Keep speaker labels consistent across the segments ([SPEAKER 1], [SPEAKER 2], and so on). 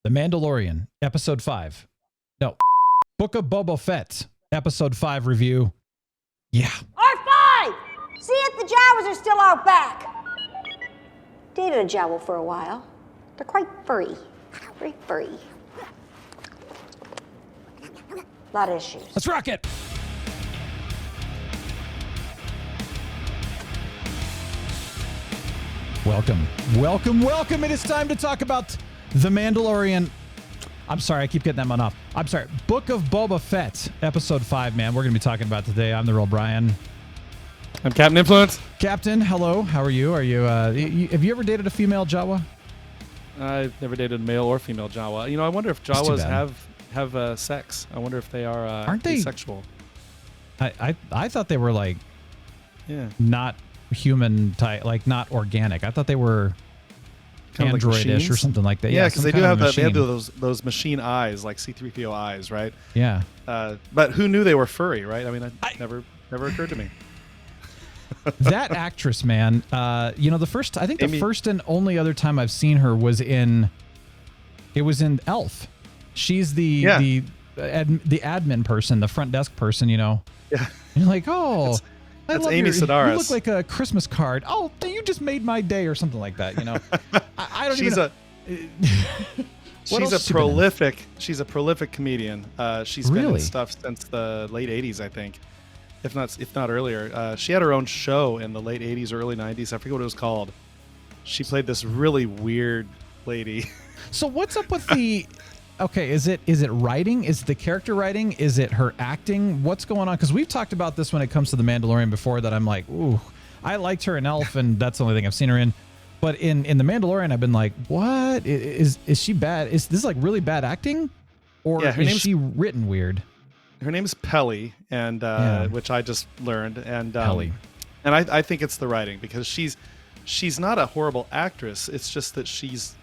[SPEAKER 1] The Mandalorian, Episode 5. No, Book of Boba Fett, Episode 5 review. Yeah.
[SPEAKER 2] R5! See if the Jawas are still out back. Dated a Jawa for a while. They're quite furry. Very furry. Lot of issues.
[SPEAKER 1] Let's rock it. Welcome. It is time to talk about The Mandalorian. I'm sorry, I keep getting that one off. I'm sorry. Book of Boba Fett, Episode 5, man. We're going to be talking about today. I'm the real Brian.
[SPEAKER 3] I'm Captain Influence.
[SPEAKER 1] Captain, hello. How are you? Have you ever dated a female Jawa?
[SPEAKER 3] I've never dated a male or female Jawa. You know, I wonder if Jawas have sex. I wonder if they are
[SPEAKER 1] Aren't they
[SPEAKER 3] asexual.
[SPEAKER 1] I thought they were like not human type, like not organic. I thought they were kind of androidish like or something like that.
[SPEAKER 3] Yeah, because they have those machine eyes, like C-3PO eyes, right?
[SPEAKER 1] Yeah.
[SPEAKER 3] But who knew they were furry, right? I mean, it never occurred to me.
[SPEAKER 1] That actress, man. The first and only other time I've seen her was in Elf. She's the admin person, the front desk person. You know.
[SPEAKER 3] Yeah.
[SPEAKER 1] And you're like, oh.
[SPEAKER 3] That's Amy Sedaris.
[SPEAKER 1] You look like a Christmas card. Oh, you just made my day, or something like that. You know, I don't even know.
[SPEAKER 3] She's a prolific comedian. She's been in stuff since the late '80s, I think, if not earlier. She had her own show in the late '80s or early '90s. I forget what it was called. She played this really weird lady.
[SPEAKER 1] So what's up with the? Okay, is it writing? Is it the character writing? Is it her acting? What's going on? Because we've talked about this when it comes to The Mandalorian before, that I'm like, ooh, I liked her in Elf, and that's the only thing I've seen her in. But in The Mandalorian, I've been like, what? Is she bad? Is this like really bad acting? Or is she written weird?
[SPEAKER 3] Her name's Pelly, and which I just learned. And
[SPEAKER 1] Pelly.
[SPEAKER 3] And I think it's the writing, because she's not a horrible actress. It's just that she's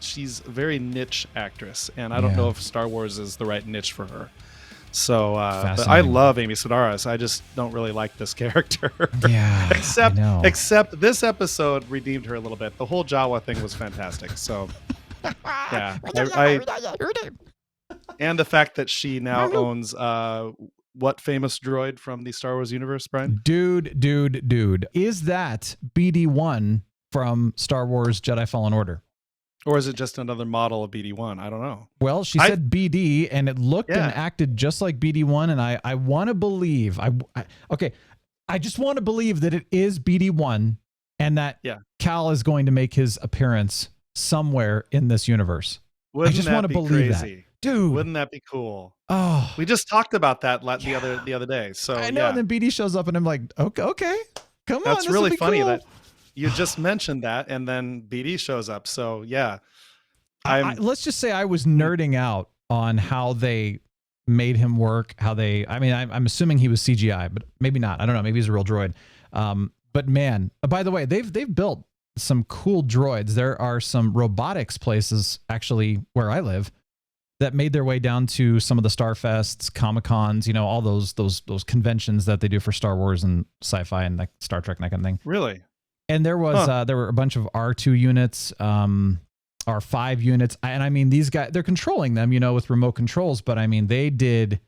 [SPEAKER 3] a very niche actress, and I don't know if Star Wars is the right niche for her. So, but I love Amy Sedaris. I just don't really like this character.
[SPEAKER 1] Yeah,
[SPEAKER 3] except this episode redeemed her a little bit. The whole Jawa thing was fantastic. So, yeah, and the fact that she now owns what famous droid from the Star Wars universe, Brian?
[SPEAKER 1] Dude, is that BD-1 from Star Wars Jedi Fallen Order?
[SPEAKER 3] Or is it just another model of BD-1? I don't know.
[SPEAKER 1] Well, she said BD, and it looked and acted just like BD-1, and I want to believe, I just want to believe that it is BD-1, and that Cal is going to make his appearance somewhere in this universe. I just want to believe crazy? That. Dude.
[SPEAKER 3] Wouldn't that be cool?
[SPEAKER 1] Oh.
[SPEAKER 3] We just talked about that the other day. So
[SPEAKER 1] I know, and then BD shows up, and I'm like, okay. Come on,
[SPEAKER 3] that's really funny
[SPEAKER 1] cool.
[SPEAKER 3] that you just mentioned that, and then BD shows up. So yeah,
[SPEAKER 1] let's just say I was nerding out on how they made him work. I'm assuming he was CGI, but maybe not. I don't know. Maybe he's a real droid. But man, by the way, they've built some cool droids. There are some robotics places actually where I live that made their way down to some of the Starfests, Comic-Cons, all those conventions that they do for Star Wars and sci-fi and like Star Trek and that kind of thing.
[SPEAKER 3] Really?
[SPEAKER 1] And there was there were a bunch of R2 units, R5 units, and I mean, these guys, they're controlling them, with remote controls, but I mean, they did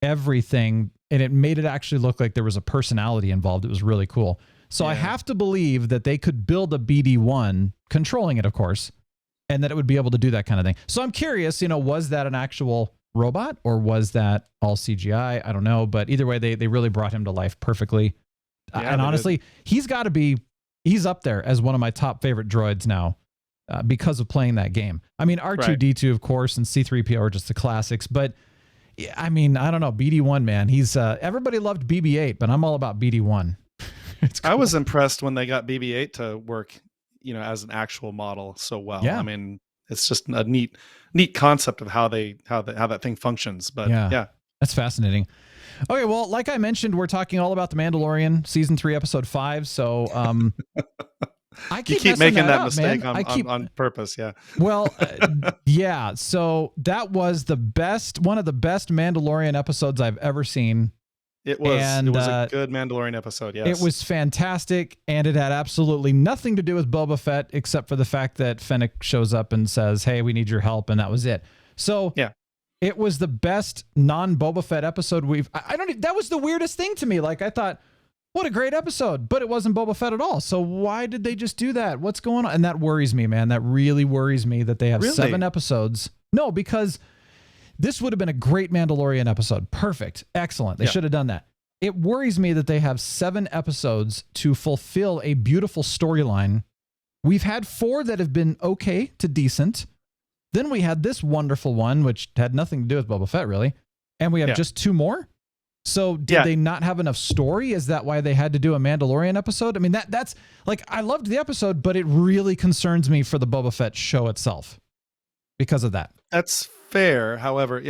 [SPEAKER 1] everything, and it made it actually look like there was a personality involved. It was really cool. So I have to believe that they could build a BD-1, controlling it, of course, and that it would be able to do that kind of thing. So I'm curious, was that an actual robot, or was that all CGI? I don't know, but either way, they really brought him to life perfectly. And honestly, he's up there as one of my top favorite droids now, because of playing that game. I mean, R2-D2, of course, and C-3PO are just the classics, but I mean, I don't know, BD-1, man, he's everybody loved BB-8, but I'm all about BD-1. It's cool.
[SPEAKER 3] I was impressed when they got BB-8 to work, as an actual model so well. Yeah. I mean, it's just a neat concept of how that thing functions. But yeah,
[SPEAKER 1] that's fascinating. Okay, well, like I mentioned, we're talking all about The Mandalorian, Season 3, Episode 5, so I keep
[SPEAKER 3] making that
[SPEAKER 1] up,
[SPEAKER 3] mistake on purpose, yeah.
[SPEAKER 1] Well, yeah, so that was one of the best Mandalorian episodes I've ever seen.
[SPEAKER 3] It was a good Mandalorian episode, yes.
[SPEAKER 1] It was fantastic, and it had absolutely nothing to do with Boba Fett, except for the fact that Fennec shows up and says, hey, we need your help, and that was it. So
[SPEAKER 3] Yeah.
[SPEAKER 1] it was the best non-Boba Fett episode that was the weirdest thing to me. Like I thought, what a great episode, but it wasn't Boba Fett at all. So why did they just do that? What's going on? And that worries me, man. That really worries me that they have 7 episodes. No, because this would have been a great Mandalorian episode. Perfect. Excellent. They should have done that. It worries me that they have 7 episodes to fulfill a beautiful storyline. We've had 4 that have been okay to decent. Then we had this wonderful one, which had nothing to do with Boba Fett, really. And we have just 2 more. So did they not have enough story? Is that why they had to do a Mandalorian episode? I mean, that's like, I loved the episode, but it really concerns me for the Boba Fett show itself because of that.
[SPEAKER 3] That's fair. However,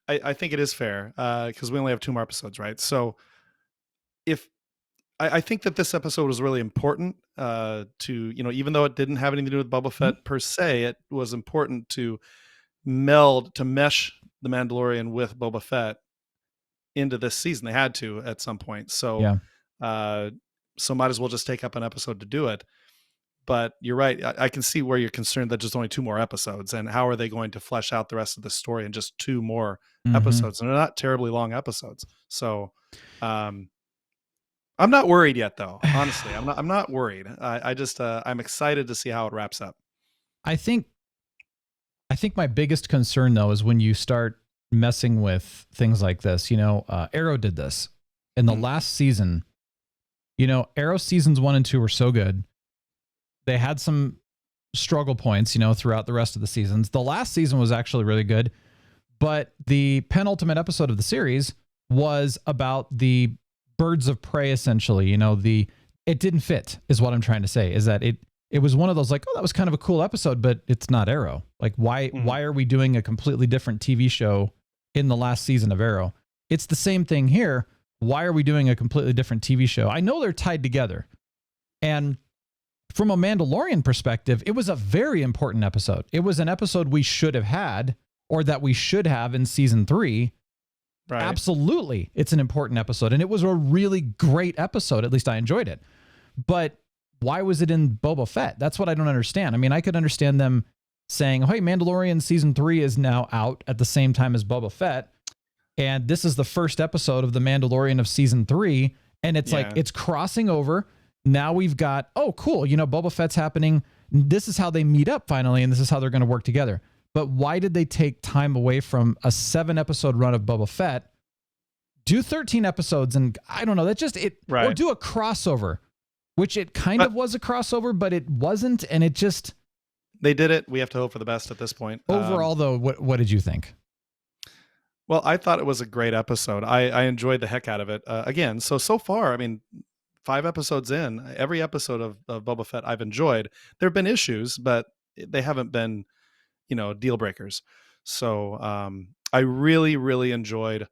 [SPEAKER 3] I think it is fair because we only have 2 more episodes, right? So if I think that this episode was really important to, even though it didn't have anything to do with Boba Fett per se, it was important to mesh the Mandalorian with Boba Fett into this season. They had to at some point. So, so might as well just take up an episode to do it. But you're right. I can see where you're concerned that just only 2 more episodes, and how are they going to flesh out the rest of the story in just 2 more episodes? And they're not terribly long episodes. So, I'm not worried yet, though. Honestly, I'm not worried. I just I'm excited to see how it wraps up.
[SPEAKER 1] I think my biggest concern though is when you start messing with things like this. Arrow did this in the last season. Arrow seasons 1 and 2 were so good. They had some struggle points, throughout the rest of the seasons. The last season was actually really good, but the penultimate episode of the series was about the birds of prey, essentially. It didn't fit, is what I'm trying to say, is that it was one of those like, oh, that was kind of a cool episode, but it's not Arrow. Like, why are we doing a completely different TV show in the last season of Arrow? It's the same thing here. Why are we doing a completely different TV show? I know they're tied together. And from a Mandalorian perspective, it was a very important episode. It was an episode we should have had, or that we should have in season 3. Right. Absolutely. It's an important episode. And it was a really great episode. At least I enjoyed it. But why was it in Boba Fett? That's what I don't understand. I mean, I could understand them saying, hey, Mandalorian season 3 is now out at the same time as Boba Fett. And this is the first episode of the Mandalorian of season 3. And it's like, it's crossing over. Now we've got, oh, cool. Boba Fett's happening. This is how they meet up finally. And this is how they're going to work together. But why did they take time away from a 7-episode run of Boba Fett? Do 13 episodes. And I don't know, that just, or do a crossover, which it kind of was a crossover, but it wasn't. And it just,
[SPEAKER 3] they did it. We have to hope for the best at this point.
[SPEAKER 1] Overall though, what did you think?
[SPEAKER 3] Well, I thought it was a great episode. I enjoyed the heck out of it. Again, so far, I mean, 5 episodes in, every episode of Boba Fett I've enjoyed. There have been issues, but they haven't been, deal breakers. So I really, really enjoyed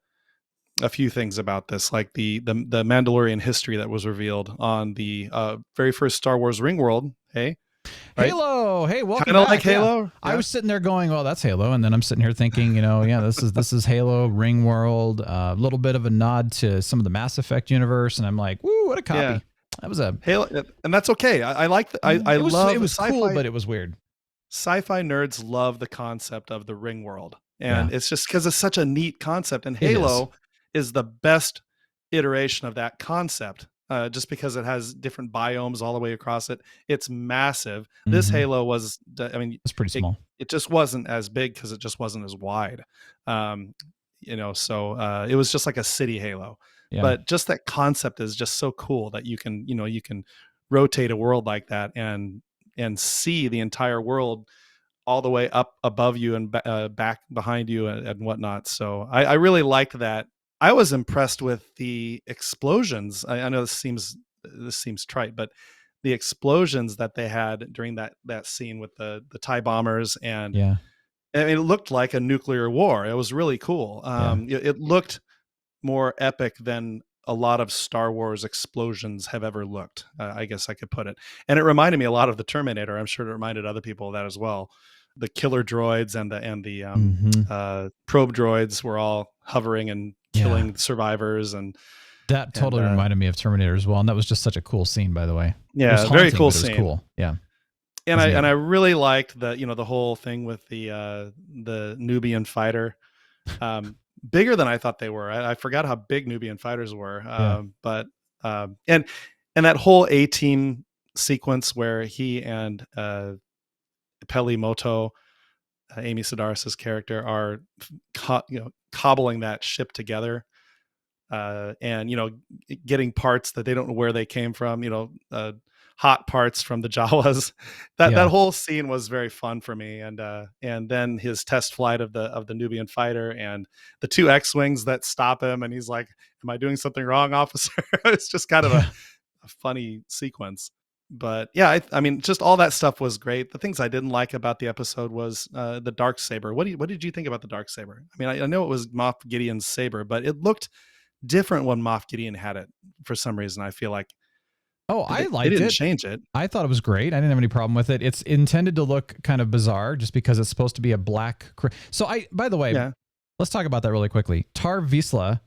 [SPEAKER 3] a few things about this, like the Mandalorian history that was revealed on the very first Star Wars Ring World. Hey, right?
[SPEAKER 1] Halo. Hey, welcome
[SPEAKER 3] Kind of
[SPEAKER 1] back.
[SPEAKER 3] like Halo.
[SPEAKER 1] Yeah. I was sitting there going, well, that's Halo. And then I'm sitting here thinking, this is Halo Ring World, a little bit of a nod to some of the Mass Effect universe. And I'm like, woo, what a copy. Yeah. That was a
[SPEAKER 3] Halo. And that's okay. I like
[SPEAKER 1] it was cool, but it was weird.
[SPEAKER 3] Sci-fi nerds love the concept of the Ring World. And it's just because it's such a neat concept. And Halo is the best iteration of that concept. Just because it has different biomes all the way across it. It's massive. This Halo was, it's
[SPEAKER 1] pretty small.
[SPEAKER 3] It just wasn't as big because it just wasn't as wide. So it was just like a city Halo. Yeah. But just that concept is just so cool that you can rotate a world like that and see the entire world all the way up above you and back behind you and whatnot. So I really liked that. I was impressed with the explosions. I know this seems trite, but the explosions that they had during that scene with the TIE bombers and it looked like a nuclear war. It was really cool. It looked more epic than a lot of Star Wars explosions have ever looked. I guess I could put it. And it reminded me a lot of the Terminator. I'm sure it reminded other people of that as well. The killer droids and the probe droids were all hovering and killing survivors, and
[SPEAKER 1] that totally reminded me of Terminator as well. And that was just such a cool scene, by the way.
[SPEAKER 3] Yeah,
[SPEAKER 1] haunting,
[SPEAKER 3] very cool
[SPEAKER 1] scene.
[SPEAKER 3] It was
[SPEAKER 1] cool. Yeah.
[SPEAKER 3] I really liked the whole thing with the Nubian fighter. Bigger than I thought they were. I forgot how big Nubian fighters were. But and that whole A-Team sequence where he and Peli Moto, Amy Sedaris's character, are cobbling that ship together, and getting parts that they don't know where they came from. Hot parts from the Jawas. That whole scene was very fun for me. And then his test flight of the Nubian fighter and the 2 X-wings that stop him, and he's like, "Am I doing something wrong, officer?" It's just kind of a funny sequence. But yeah, I mean, just all that stuff was great. The things I didn't like about the episode was the dark saber. What did you think about the dark saber? I mean, I know it was Moff Gideon's saber, but it looked different when Moff Gideon had it for some reason. I feel like.
[SPEAKER 1] Oh, I liked it.
[SPEAKER 3] They didn't change it.
[SPEAKER 1] I thought it was great. I didn't have any problem with it. It's intended to look kind of bizarre just because it's supposed to be a black. So by the way, let's talk about that really quickly. Tar Vizsla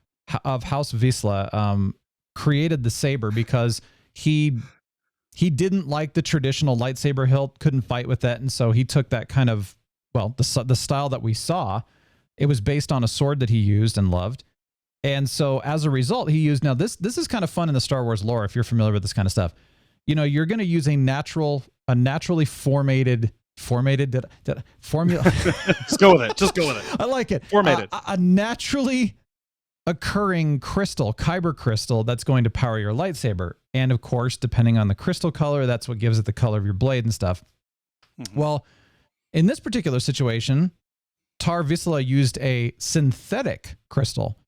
[SPEAKER 1] of House Vizsla created the saber because he didn't like the traditional lightsaber hilt, couldn't fight with that. And so he took that kind of, the style that we saw. It was based on a sword that he used and loved. And so as a result, he used, now this is kind of fun in the Star Wars lore, if you're familiar with this kind of stuff. You're going to use a naturally formated formula.
[SPEAKER 3] Just go with it.
[SPEAKER 1] I like it.
[SPEAKER 3] Formated.
[SPEAKER 1] A naturally occurring crystal, kyber crystal, that's going to power your lightsaber. And of course, depending on the crystal color, that's what gives it the color of your blade and stuff. Mm-hmm. Well, in this particular situation, Tar Vizsla used a synthetic crystal.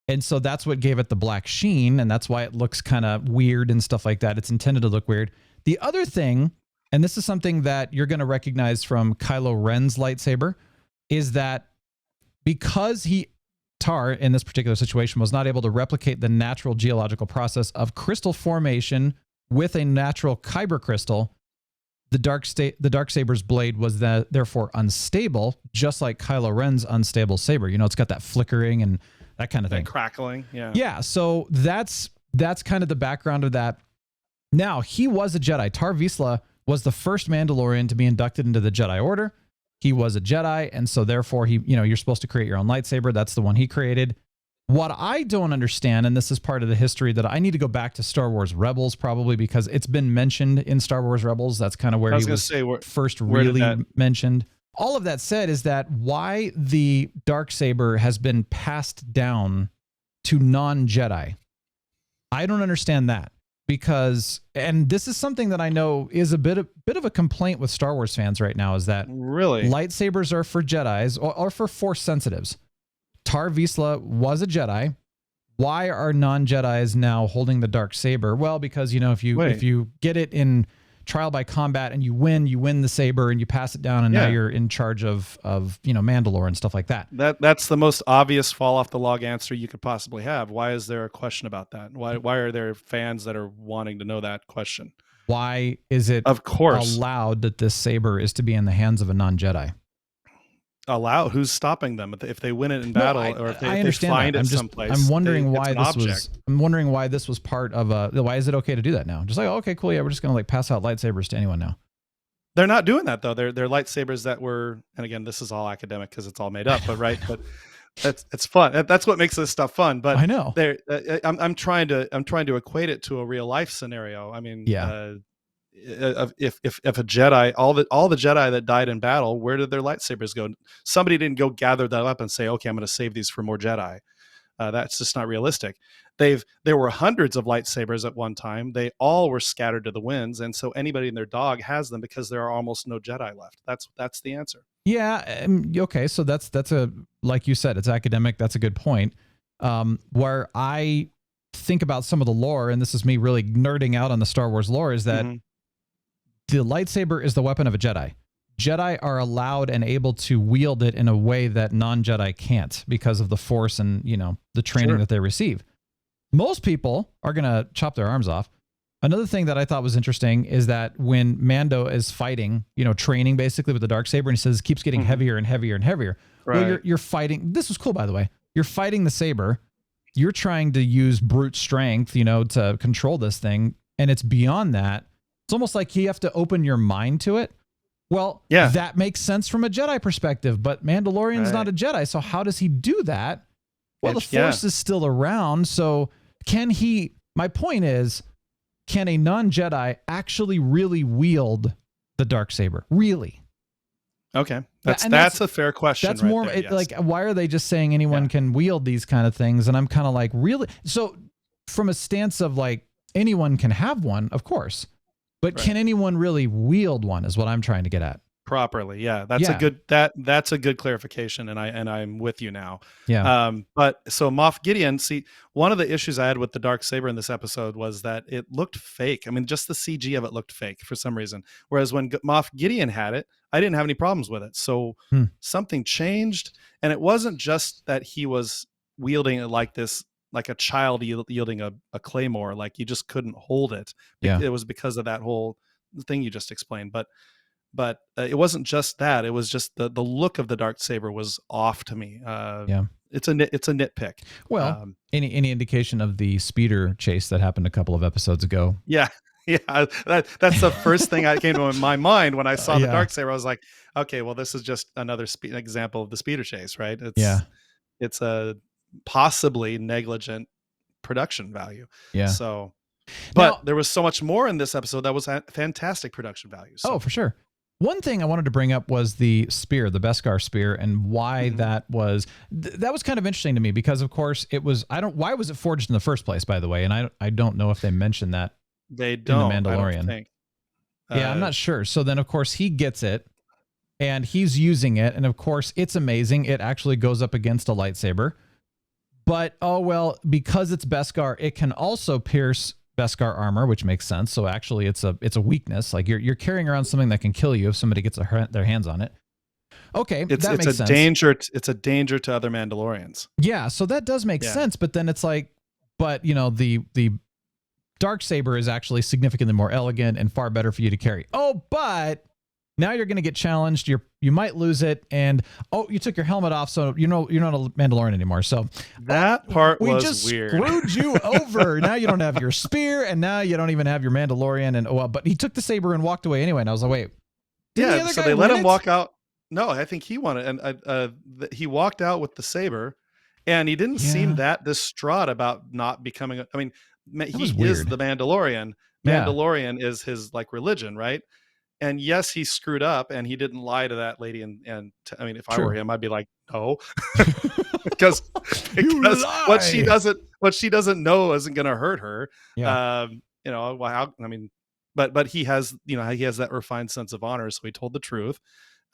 [SPEAKER 1] And so that's what gave it the black sheen, and that's why it looks kind of weird and stuff like that. It's intended to look weird. The other thing, and this is something that you're going to recognize from Kylo Ren's lightsaber, is that because Tar, in this particular situation, was not able to replicate the natural geological process of crystal formation with a natural kyber crystal, the Darksaber's blade was therefore unstable, just like Kylo Ren's unstable saber. It's got that flickering and that kind of thing.
[SPEAKER 3] Crackling,
[SPEAKER 1] Yeah, so that's kind of the background of that. Now, he was a Jedi. Tar Vizsla was the first Mandalorian to be inducted into the Jedi Order. He was a Jedi, and so therefore you're supposed to create your own lightsaber. That's the one he created. What I don't understand, and this is part of the history that I need to go back to Star Wars Rebels probably, because it's been mentioned in Star Wars Rebels. That's kind of where he was first really mentioned. All of that said is that why the Darksaber has been passed down to non-Jedi. I don't understand that, because, and this is something that I know is a bit of a complaint with Star Wars fans right now, is that
[SPEAKER 3] really
[SPEAKER 1] lightsabers are for Jedis or for Force sensitives. Tar Vizsla was a Jedi. Why are non-Jedis now holding the Darksaber? Well, because if you get it in trial by combat and you win the saber and you pass it down, and now you're in charge of Mandalore and stuff like that.
[SPEAKER 3] That's the most obvious fall off the log answer you could possibly have. Why is there a question about that? Why are there fans that are wanting to know that question?
[SPEAKER 1] Why is it
[SPEAKER 3] of course
[SPEAKER 1] allowed that this saber is to be in the hands of a non-Jedi?
[SPEAKER 3] Allow? Who's stopping them if they win it in battle, or if they find it someplace?
[SPEAKER 1] I'm wondering why this was. I'm wondering why this was part of a. Why is it okay to do that now? Just like, okay, cool, yeah, we're just gonna pass out lightsabers to anyone now.
[SPEAKER 3] They're not doing that though. They're lightsabers that were, and again, this is all academic because it's all made up, but right, but it's fun. That's what makes this stuff fun. But
[SPEAKER 1] I know
[SPEAKER 3] I'm trying to equate it to a real life scenario. I mean, if a Jedi, all the Jedi that died in battle, where did their lightsabers go? Somebody didn't go gather that up and say, okay, I'm going to save these for more Jedi. That's just not realistic. There were hundreds of lightsabers at one time. They all were scattered to the winds, and so anybody and their dog has them because there are almost no Jedi left. That's the answer.
[SPEAKER 1] Yeah. Okay. So that's like you said, it's academic. That's a good point. Where I think about some of the lore, and this is me really nerding out on the Star Wars lore, is that the lightsaber is the weapon of a Jedi. Jedi are allowed and able to wield it in a way that non-Jedi can't because of the Force and, the training that they receive. Most people are going to chop their arms off. Another thing that I thought was interesting is that when Mando is fighting, training basically with the Darksaber, and he says it keeps getting heavier and heavier and heavier.
[SPEAKER 3] Right.
[SPEAKER 1] Well, you're fighting. This was cool, by the way. You're fighting the saber. You're trying to use brute strength, to control this thing. And it's beyond that. It's almost like you have to open your mind to it. Well, that makes sense from a Jedi perspective, but Mandalorian's not a Jedi. So how does he do that? Well, the Force is still around. So my point is, can a non-Jedi actually really wield the Darksaber? Really?
[SPEAKER 3] Okay. That's a fair question.
[SPEAKER 1] That's more like, why are they just saying anyone can wield these kind of things? And I'm kind of like, really? So from a stance of like, anyone can have one, of course, but can anyone really wield one is what I'm trying to get at.
[SPEAKER 3] Properly. Yeah. That's a good clarification. And I'm with you now.
[SPEAKER 1] Yeah.
[SPEAKER 3] But so Moff Gideon, see, one of the issues I had with the Darksaber in this episode was that it looked fake. I mean, just the CG of it looked fake for some reason. Whereas when Moff Gideon had it, I didn't have any problems with it. So something changed. And it wasn't just that he was wielding it like this, like a child yielding a claymore, like you just couldn't hold it.
[SPEAKER 1] Yeah.
[SPEAKER 3] It was because of that whole thing you just explained. But it wasn't just that. It was just the look of the Darksaber was off to me. It's a nitpick.
[SPEAKER 1] Well, any indication of the speeder chase that happened a couple of episodes ago?
[SPEAKER 3] Yeah. Yeah, that's the first thing that came to my mind when I saw the Darksaber. I was like, okay, well, this is just another example of the speeder chase, right? It's a possibly negligent production value.
[SPEAKER 1] Yeah.
[SPEAKER 3] So, but there was so much more in this episode that was fantastic production value. So.
[SPEAKER 1] Oh, for sure. One thing I wanted to bring up was the spear, the Beskar spear, and why that was kind of interesting to me because, of course, it was. Why was it forged in the first place? By the way, and I don't know if they mentioned that.
[SPEAKER 3] They don't.
[SPEAKER 1] In the Mandalorian.
[SPEAKER 3] I don't think.
[SPEAKER 1] I'm not sure. So then, of course, he gets it, and he's using it, and of course, it's amazing. It actually goes up against a lightsaber, but because it's Beskar, it can also pierce Beskar armor, which makes sense. So actually, it's a weakness. Like you're carrying around something that can kill you if somebody gets their hands on it. Okay, that makes sense.
[SPEAKER 3] It's a danger to other Mandalorians.
[SPEAKER 1] Yeah, so that does make sense. But then it's like, the Darksaber is actually significantly more elegant and far better for you to carry. Oh, but now you're going to get challenged. You might lose it, and you took your helmet off, so you're not a Mandalorian anymore. So
[SPEAKER 3] that part
[SPEAKER 1] we
[SPEAKER 3] was
[SPEAKER 1] just
[SPEAKER 3] weird.
[SPEAKER 1] Screwed you over. Now you don't have your spear, and now you don't even have your Mandalorian. And but he took the saber and walked away anyway. And I was like, wait,
[SPEAKER 3] so they let him walk out. No, I think he won it, and he walked out with the saber, and he didn't seem that distraught about not becoming. I mean. He is the Mandalorian. Mandalorian is his like religion, right? And yes, he screwed up, and he didn't lie to that lady. And I mean, if I were him, I'd be like, no, because what she doesn't know isn't going to hurt her. Yeah. But he has that refined sense of honor, so he told the truth,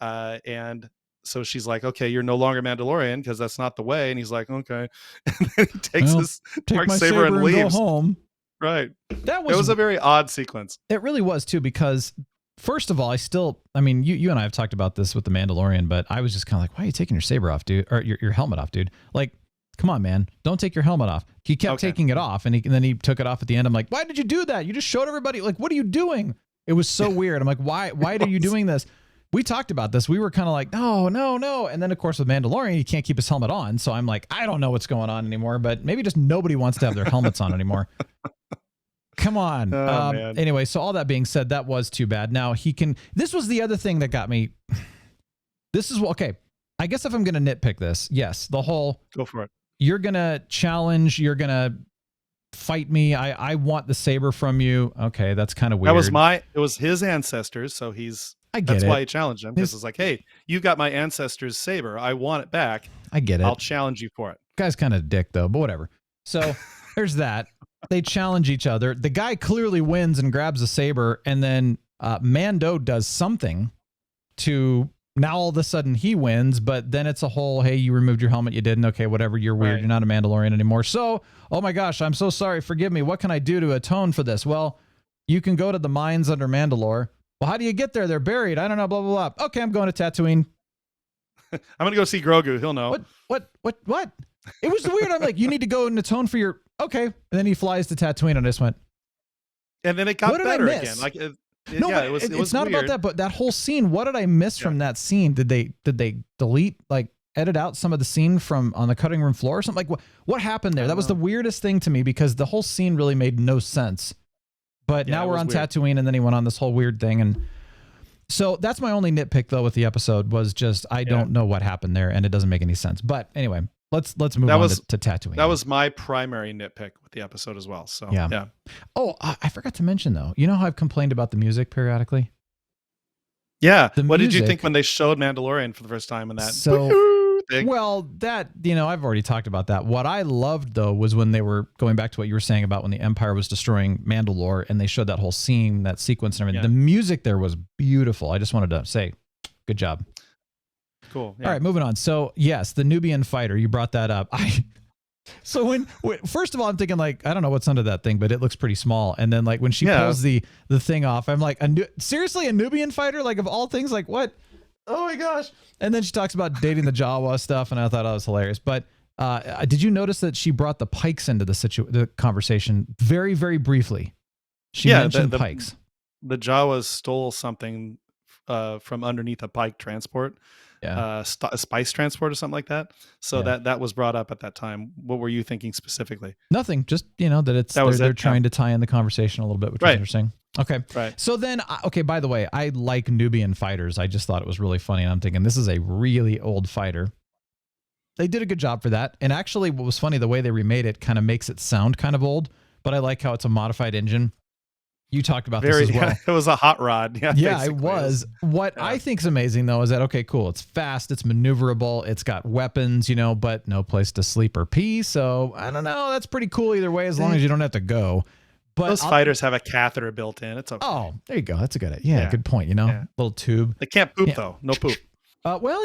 [SPEAKER 3] and. So she's like, okay, you're no longer Mandalorian because that's not the way. And he's like, okay. And then he takes his Darksaber and leaves.
[SPEAKER 1] Go home.
[SPEAKER 3] Right. It was a very odd sequence.
[SPEAKER 1] It really was too, because first of all, you and I have talked about this with the Mandalorian, but I was just kind of like, why are you taking your saber off, dude? Or your helmet off, dude? Like, come on, man. Don't take your helmet off. He kept taking it off, and then he took it off at the end. I'm like, why did you do that? You just showed everybody. Like, what are you doing? It was so weird. I'm like, why are you doing this? We talked about this. We were kind of like, no. And then, of course, with Mandalorian, he can't keep his helmet on. So I'm like, I don't know what's going on anymore, but maybe just nobody wants to have their helmets on anymore. Come on. Anyway, so all that being said, that was too bad. Now this was the other thing that got me. This is okay. I guess if I'm going to nitpick this, yes, the whole.
[SPEAKER 3] Go for it.
[SPEAKER 1] You're going to challenge. You're going to fight me. I want the saber from you. Okay. That's kind of weird.
[SPEAKER 3] It was his ancestors. So that's why he challenged him, because it's like, hey, you got my ancestor's saber. I want it back.
[SPEAKER 1] I get it.
[SPEAKER 3] I'll challenge you for it.
[SPEAKER 1] Guy's kind of a dick though, but whatever. So there's that. They challenge each other. The guy clearly wins and grabs the saber, and then Mando does something to now all of a sudden he wins, but then it's a whole, hey, you removed your helmet, you didn't. Okay, whatever, you're weird. Right. You're not a Mandalorian anymore. So, oh my gosh, I'm so sorry. Forgive me. What can I do to atone for this? Well, you can go to the mines under Mandalore. Well, how do you get there? They're buried. I don't know, blah, blah, blah. Okay, I'm going to Tatooine.
[SPEAKER 3] I'm going to go see Grogu. He'll know.
[SPEAKER 1] What? It was weird. I'm like, you need to go and atone for your... Okay. And then he flies to Tatooine, and I just went...
[SPEAKER 3] And then it got better again. Like,
[SPEAKER 1] it's not about that, but that whole scene, what did I miss from that scene? Did they delete, edit out some of the scene from on the cutting room floor or something? Like, what happened there? That was the weirdest thing to me, because the whole scene really made no sense. But
[SPEAKER 3] Yeah,
[SPEAKER 1] now
[SPEAKER 3] it
[SPEAKER 1] we're
[SPEAKER 3] was
[SPEAKER 1] on
[SPEAKER 3] weird.
[SPEAKER 1] Tatooine, and then he went on this whole weird thing. And so that's my only nitpick, though, with the episode was just I don't know what happened there, and it doesn't make any sense. But anyway, let's move on to Tatooine.
[SPEAKER 3] That was my primary nitpick with the episode as well. So, yeah.
[SPEAKER 1] Oh, I forgot to mention, though. You know how I've complained about the music periodically?
[SPEAKER 3] Yeah.
[SPEAKER 1] The
[SPEAKER 3] what
[SPEAKER 1] music,
[SPEAKER 3] did you think when they showed Mandalorian for the first time in that thing?
[SPEAKER 1] Well, that, I've already talked about that. What I loved, though, was when they were going back to what you were saying about when the Empire was destroying Mandalore and they showed that whole scene, that sequence and everything. Yeah. The music there was beautiful. I just wanted to say, good job.
[SPEAKER 3] Cool. Yeah.
[SPEAKER 1] All right, moving on. So, yes, the Nubian fighter, you brought that up. So when first of all, I'm thinking like, I don't know what's under that thing, but it looks pretty small. And then like when she pulls the thing off, I'm like, seriously, a Nubian fighter? Like of all things, like what? Oh my gosh. And then she talks about dating the Jawa stuff. And I thought that was hilarious. But did you notice that she brought the pikes into the conversation very, very briefly? She mentioned pikes.
[SPEAKER 3] The Jawas stole something from underneath a pike transport. A spice transport or something like that. So that was brought up at that time. What were you thinking specifically?
[SPEAKER 1] Nothing. Just, that they're trying to tie in the conversation a little bit, which is interesting. Okay.
[SPEAKER 3] Right.
[SPEAKER 1] So then, by the way, I like Nubian fighters. I just thought it was really funny. And I'm thinking this is a really old fighter. They did a good job for that. And actually what was funny, the way they remade it kind of makes it sound kind of old, but I like how it's a modified engine. You talked about this as well.
[SPEAKER 3] It was a hot rod.
[SPEAKER 1] Yeah, it was. What I think is amazing, though, is that, okay, cool. It's fast. It's maneuverable. It's got weapons, but no place to sleep or pee. So I don't know. That's pretty cool either way, as long as you don't have to go. But
[SPEAKER 3] those fighters have a catheter built in. It's okay.
[SPEAKER 1] Oh, there you go. That's a good idea. Yeah, good point. Little tube.
[SPEAKER 3] They can't poop, though. No poop.
[SPEAKER 1] Well,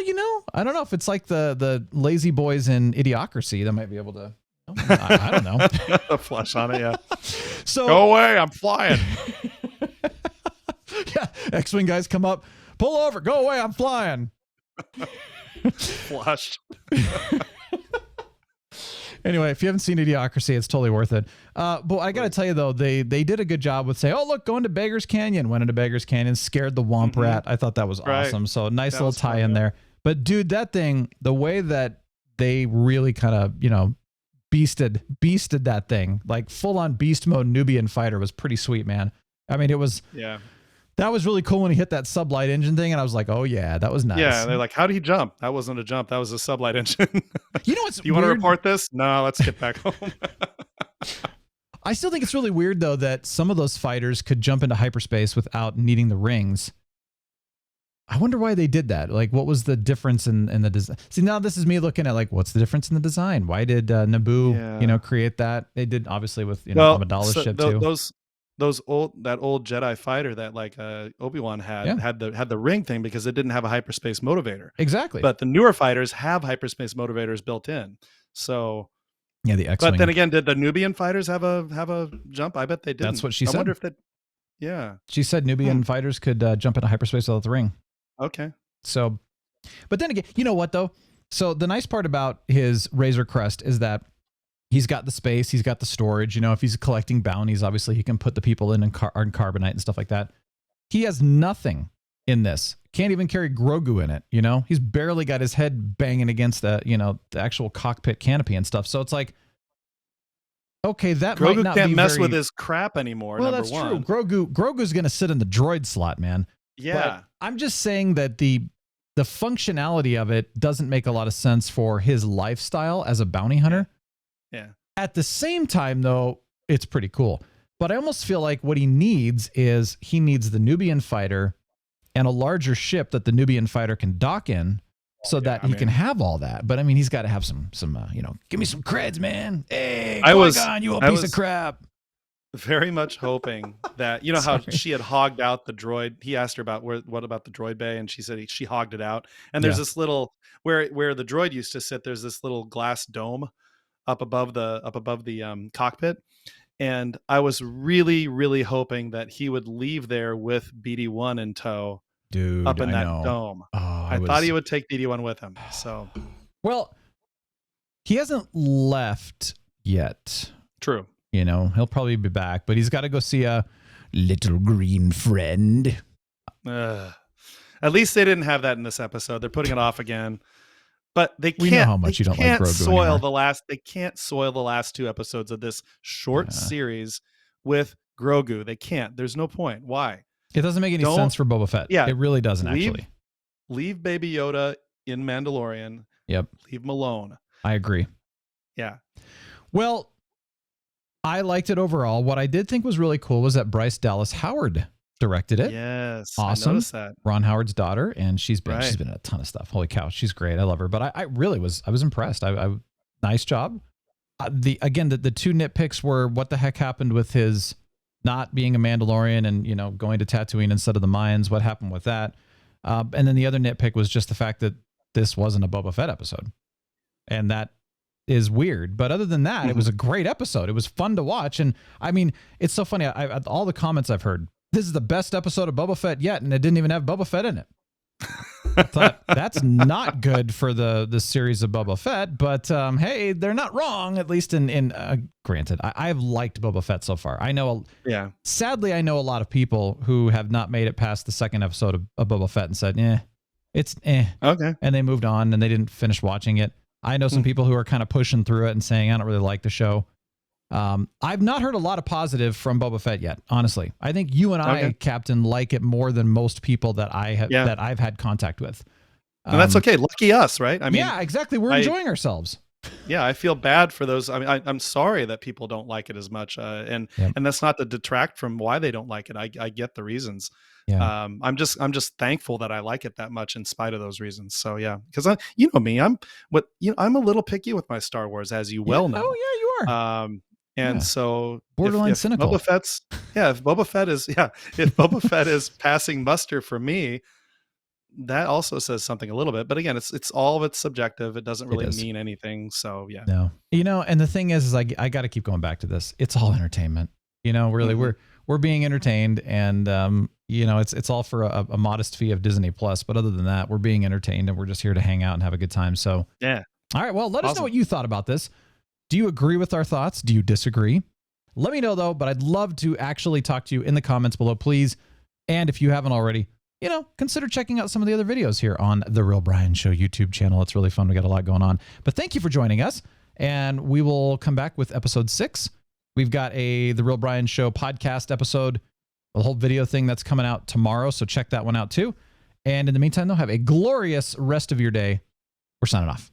[SPEAKER 1] I don't know if it's like the lazy boys in Idiocracy that might be able to. I don't know.
[SPEAKER 3] A flush on it, yeah.
[SPEAKER 1] So
[SPEAKER 3] go away, I'm flying.
[SPEAKER 1] Yeah, X-Wing guys come up, pull over, go away, I'm flying.
[SPEAKER 3] Flushed.
[SPEAKER 1] Anyway, if you haven't seen Idiocracy, it's totally worth it. But I got to tell you, though, they did a good job with saying, oh, look, going to Beggar's Canyon. Went into Beggar's Canyon, scared the Womp Rat. I thought that was awesome. So nice little tie in there. But, dude, that thing, the way that they really kind of, beasted that thing, like full on beast mode Nubian fighter was pretty sweet, man. I mean, it was, that was really cool when he hit that sublight engine thing. And I was like, oh yeah, that was nice.
[SPEAKER 3] Yeah. They're like, how did he jump? That wasn't a jump. That was a sublight engine.
[SPEAKER 1] You know what's
[SPEAKER 3] Do you want to report this? No, let's get back home.
[SPEAKER 1] I still think it's really weird though, that some of those fighters could jump into hyperspace without needing the rings. I wonder why they did that. Like, what was the difference in the design? See, now this is me looking at like, what's the difference in the design? Why did Naboo, create that? They did obviously with Amidala's ship too.
[SPEAKER 3] That old Jedi fighter that like Obi-Wan had the ring thing because it didn't have a hyperspace motivator.
[SPEAKER 1] Exactly.
[SPEAKER 3] But the newer fighters have hyperspace motivators built in. So
[SPEAKER 1] yeah, the X-Wing.
[SPEAKER 3] But then again, did the Nubian fighters have a jump? I bet they did.
[SPEAKER 1] That's what she said.
[SPEAKER 3] I wonder if that. Yeah.
[SPEAKER 1] She said Nubian fighters could jump into hyperspace without the ring.
[SPEAKER 3] Okay.
[SPEAKER 1] So, but then again, you know what though? So the nice part about his Razor Crest is that he's got the space, he's got the storage. If he's collecting bounties, obviously he can put the people in carbonite and stuff like that. He has nothing in this. Can't even carry Grogu in it. He's barely got his head banging against the actual cockpit canopy and stuff. So it's like, okay, that
[SPEAKER 3] Grogu
[SPEAKER 1] might not
[SPEAKER 3] can't
[SPEAKER 1] be
[SPEAKER 3] mess with his crap anymore.
[SPEAKER 1] Well, that's true. Grogu's going to sit in the droid slot, man.
[SPEAKER 3] Yeah.
[SPEAKER 1] But I'm just saying that the functionality of it doesn't make a lot of sense for his lifestyle as a bounty hunter.
[SPEAKER 3] Yeah.
[SPEAKER 1] At the same time, though, it's pretty cool. But I almost feel like what he needs the Nubian fighter and a larger ship that the Nubian fighter can dock in so that he can have all that. But I mean, he's got to have some give me some creds, man. Hey, you old piece of crap.
[SPEAKER 3] Very much hoping that, how she had hogged out the droid. He asked her about what about the droid bay, and she said she hogged it out. And there's this little where the droid used to sit. There's this little glass dome up above the cockpit, and I was really, really hoping that he would leave there with BD1 in tow,
[SPEAKER 1] dude,
[SPEAKER 3] up in that dome. I thought he would take BD1 with him. So,
[SPEAKER 1] well, he hasn't left yet.
[SPEAKER 3] True.
[SPEAKER 1] He'll probably be back, but he's got to go see a little green friend.
[SPEAKER 3] At least they didn't have that in this episode. They're putting it off again. But they can't.
[SPEAKER 1] We know how much you don't like Grogu anymore.
[SPEAKER 3] They can't soil the last two episodes of this short series with Grogu. They can't. There's no point. Why?
[SPEAKER 1] It doesn't make any sense for Boba Fett.
[SPEAKER 3] Yeah,
[SPEAKER 1] it really doesn't actually.
[SPEAKER 3] Leave Baby Yoda in Mandalorian.
[SPEAKER 1] Yep.
[SPEAKER 3] Leave him alone.
[SPEAKER 1] I agree.
[SPEAKER 3] Yeah.
[SPEAKER 1] Well, I liked it overall. What I did think was really cool was that Bryce Dallas Howard directed it.
[SPEAKER 3] Yes.
[SPEAKER 1] Awesome.
[SPEAKER 3] I noticed that.
[SPEAKER 1] Ron Howard's daughter, and she's been in a ton of stuff. Holy cow, she's great. I love her. But I really was impressed. Nice job. The two nitpicks were what the heck happened with his not being a Mandalorian and, you know, going to Tatooine instead of the mines. What happened with that? And then the other nitpick was just the fact that this wasn't a Boba Fett episode. And that is weird. But other than that, it was a great episode. It was fun to watch. And I mean, it's so funny. All the comments I've heard, this is the best episode of Boba Fett yet, and it didn't even have Boba Fett in it. I thought that's not good for the series of Boba Fett, but hey, they're not wrong. At least in granted, I've liked Boba Fett so far. I know, sadly, I know a lot of people who have not made it past the second episode of Boba Fett and said, it's
[SPEAKER 3] okay,
[SPEAKER 1] and they moved on and they didn't finish watching it. I know some people who are kind of pushing through it and saying, I don't really like the show. I've not heard a lot of positive from Boba Fett yet, honestly. I think you and I, Captain, like it more than most people that I've had contact with.
[SPEAKER 3] And that's okay. Lucky us, right? I mean,
[SPEAKER 1] yeah, exactly. We're enjoying ourselves.
[SPEAKER 3] Yeah, I feel bad for those. I mean, I'm sorry that people don't like it as much, and that's not to detract from why they don't like it. I get the reasons.
[SPEAKER 1] Yeah.
[SPEAKER 3] I'm just thankful that I like it that much in spite of those reasons. So yeah, because you know me, I'm a little picky with my Star Wars, as you well know.
[SPEAKER 1] Oh yeah, you are.
[SPEAKER 3] And so
[SPEAKER 1] borderline cynical.
[SPEAKER 3] If Boba Fett is passing muster for me, that also says something a little bit. But again, it's all of it's subjective. It doesn't really mean anything. So yeah.
[SPEAKER 1] No. You know, and the thing is I got to keep going back to this. It's all entertainment. You know, really we're being entertained, and you know, it's all for a modest fee of Disney Plus. But other than that, we're being entertained, and we're just here to hang out and have a good time. So
[SPEAKER 3] yeah.
[SPEAKER 1] All right. Well, let us know what you thought about this. Do you agree with our thoughts? Do you disagree? Let me know, though, but I'd love to actually talk to you in the comments below, please. And if you haven't already, you know, consider checking out some of the other videos here on The Real Brian Show YouTube channel. It's really fun. We got a lot going on. But thank you for joining us, and we will come back with episode 6. We've got The Real Brian Show podcast episode, a whole video thing that's coming out tomorrow, so check that one out, too. And in the meantime, though, have a glorious rest of your day. We're signing off.